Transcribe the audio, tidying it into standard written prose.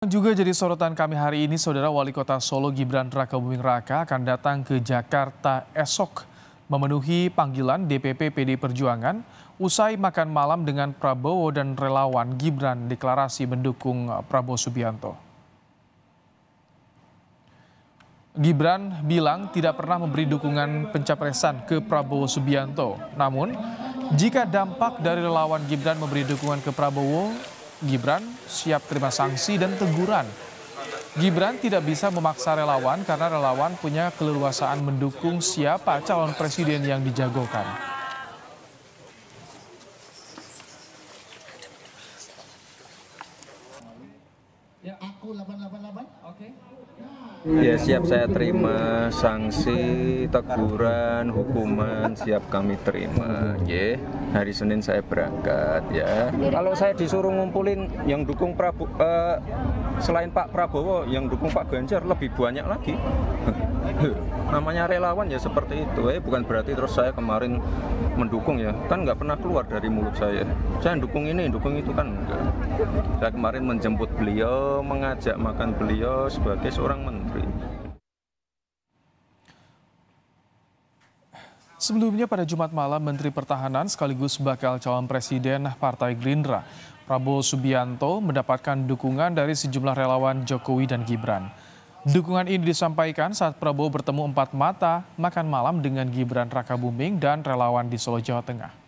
Juga jadi sorotan kami hari ini, Saudara Wali Kota Solo Gibran Rakabuming Raka akan datang ke Jakarta esok memenuhi panggilan DPP PDI Perjuangan usai makan malam dengan Prabowo dan relawan. Gibran deklarasi mendukung Prabowo Subianto. Gibran bilang tidak pernah memberi dukungan pencapresan ke Prabowo Subianto. Namun, jika dampak dari relawan Gibran memberi dukungan ke Prabowo, Gibran siap terima sanksi dan teguran. Gibran tidak bisa memaksa relawan karena relawan punya keleluasaan mendukung siapa calon presiden yang dijagokan. Ya, aku 888. Oke. Ya, siap saya terima sanksi, teguran, hukuman siap kami terima. Ya, hari Senin saya berangkat ya. Kalau saya disuruh ngumpulin yang dukung selain Pak Prabowo, yang dukung Pak Ganjar lebih banyak lagi. Namanya relawan ya seperti itu. Bukan berarti terus saya kemarin mendukung ya. Kan nggak pernah keluar dari mulut saya. Saya dukung ini, dukung itu kan enggak. Saya kemarin menjemput beliau, mengajak makan beliau sebagai seorang menteri. Sebelumnya pada Jumat malam, Menteri Pertahanan sekaligus bakal calon presiden Partai Gerindra, Prabowo Subianto mendapatkan dukungan dari sejumlah relawan Jokowi dan Gibran. Dukungan ini disampaikan saat Prabowo bertemu empat mata makan malam dengan Gibran Rakabuming dan relawan di Solo, Jawa Tengah.